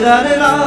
रारे राम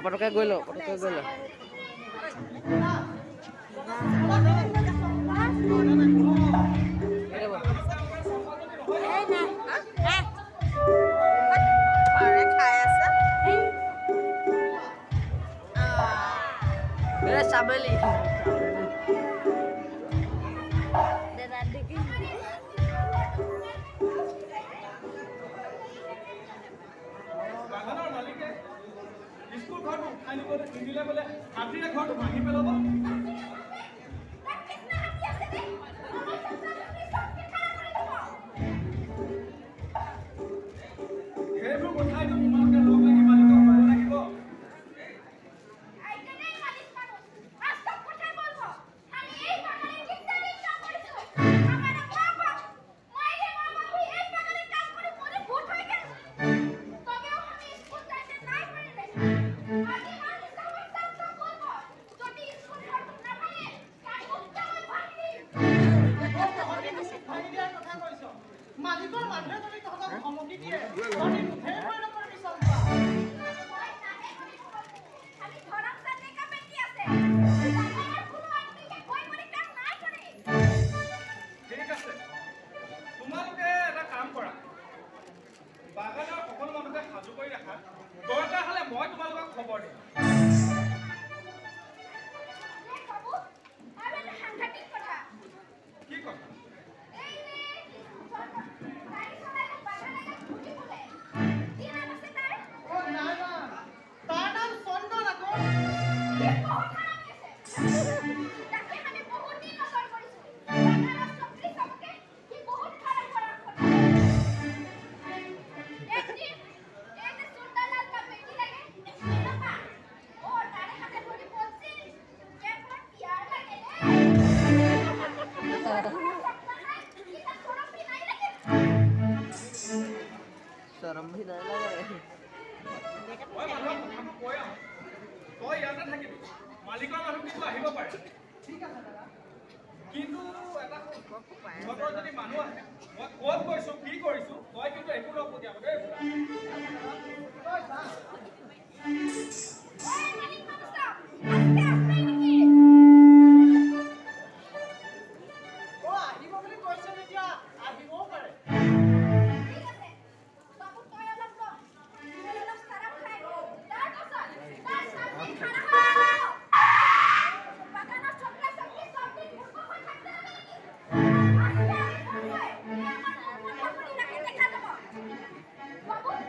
পটকে গৈ ল পটকে গৈ ল চাবেলি शरम भी नहीं लगे তই ইয়াতে থাকিবি মালিকৰ মানুহ কিন্তু আহিব পাৰে ঠিক আছে দাদা কিন্তু এটা ঘৰৰ যদি মানুহ আহে মই ক'ত গৈছো কি কৰিছো তই কিন্তু একো নকতিয়াব দেই তই যা Babu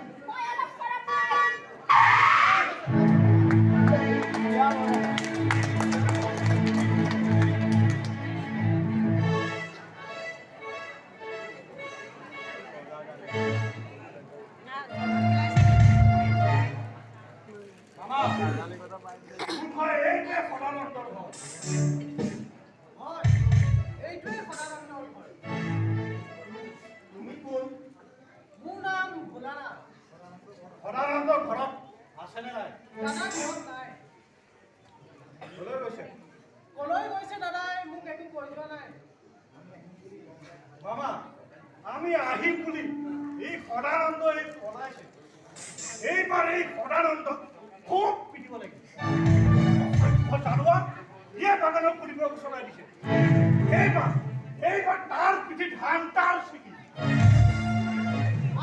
মামা আমি আহিম বুলি এই সদানন্দ এই পলাইছে এইবাৰ এই সদানন্দ খুব পিটিব লাগিব জানোৱা ইয়ে বাগানৰ পুলিবোৰ চলাই দিছে এইবাৰ তাৰ পিঠিত ধান তাৰ ছিগি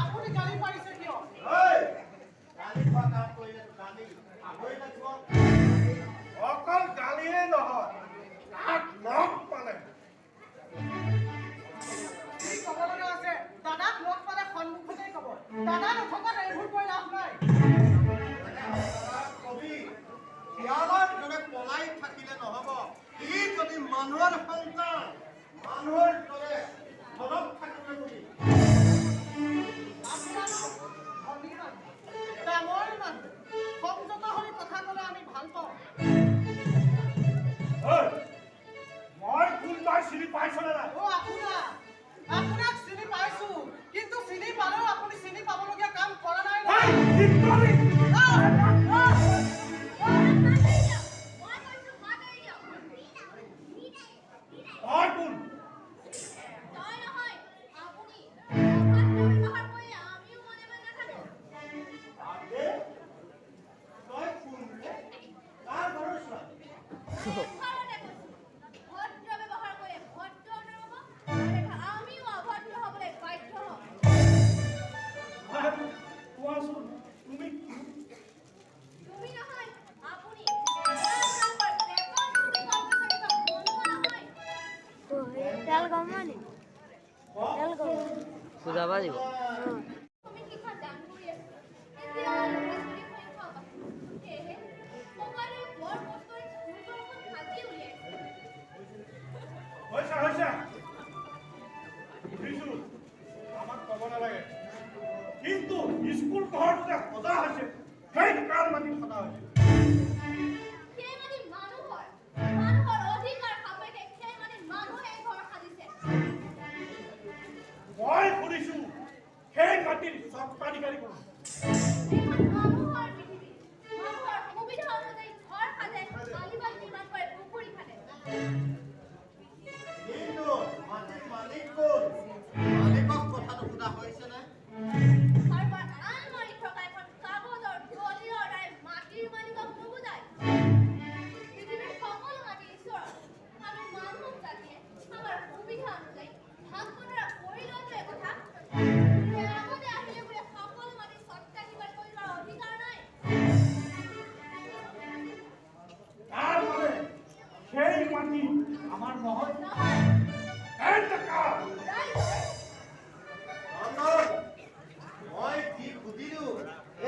আপুনি গালি পাৰিছে কিয়? অকল গালিয়ে নহয় তাক লগ পালে কি ক'ব লগা আছে? দাদাক লগ পালে সন্মুখতেই ক'ব। দাদা নথকাত এইবোৰ কৈ লাভ নাই। কবি শিয়ালৰ দৰে পলাই থাকিলে নহ'ব ই যদি মানুহৰ সন্তান মানুহৰ দৰে ঘৰত থাকিলে বুলি আপোনালোক ধনী মানুহ, ডাঙৰ মানুহ, সংযত হৈ কথা ক'লে আমি ভাল পাওঁ। মই কোন তই চিনি পাইছনে নাই আপোনাক চিনি পাইছোঁ, কিন্তু চিনি পালেও আপুনি চিনি পাবলগীয়া কাম কৰা নাই এই, নহয়। কি কৰিলি? তই কোন? আবে, তই কোন ৰে? কাৰ ঘৰৰ ছোৱালী? কোৱাচোন তুমি তেল গম মানে তেল গম বুজাবা দিব হৈছে বুজিছোঁ আমাক ক'ব নালাগে কিন্তু স্কুল ঘৰত যে সজা হৈছে সেই কাৰ মাটি সজা হৈছে মই সুধিছোঁ সেই মাটিৰ স্বত্বাধিকাৰী কোন কিন্তু মাটিৰ মালিক কোন মালিকক কথাটো সোধা হৈছেনে তাৰ মানে সেই মাটি আমাৰ নহয় এই টকা নন্দন মই যি সুধিলো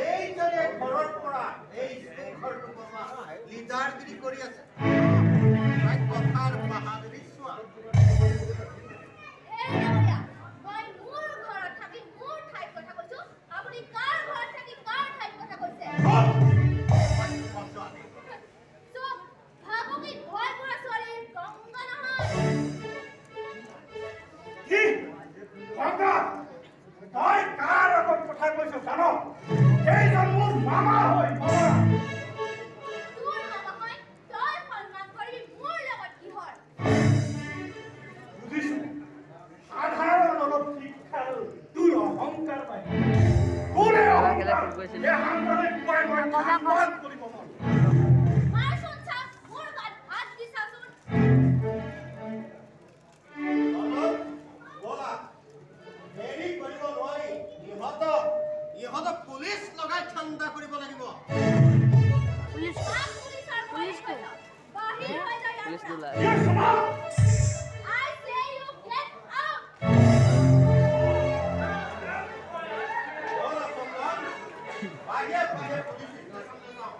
এইজনে ঘৰৰ পৰা এই শৃংখলটো বনোৱা লিডাৰগিৰি কৰি আছে তাইক কথাৰ বাহাদুৰি চোৱা কি গংগা তই কাৰ আগত কথা কৈছ জান এইজন মোৰ মামা হয় মামা বুজিছো সাধাৰণ অলপ শিক্ষাৰ তোৰ অহংকাৰ পাই তোৰে অহংকাৰ এই সাংবাদিক মই সন্মান কৰিব মন নন্দন ব'লা হেৰি কৰিব নোৱাৰি ইহঁতক পুলিচ লগাই ঠাণ্ডা কৰিব লাগিব পুলিচ দোলা Yes, ma'am. ব'লা চন্দন বাহিৰে পুলিচ ষ্টেচনলৈ যাওঁ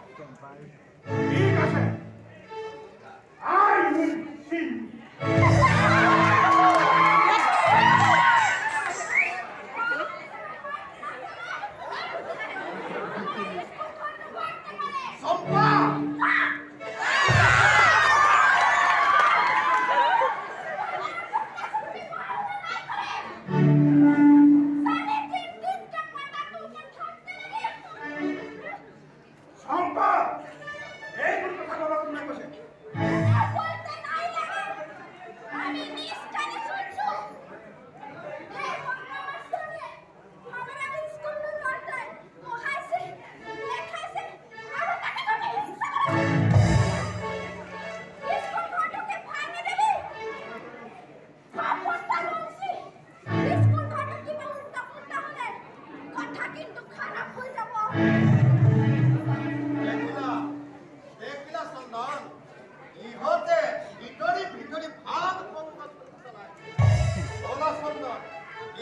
দেখিলা চন্দন, ইহঁতে ভিতৰি ভাগ সংবাদ চলায়। বলা চন্দন,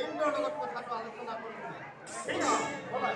ইন্দ্ৰৰ লগত কথাটো আলোচনা কৰিবি। ঠিক আছে, বলা।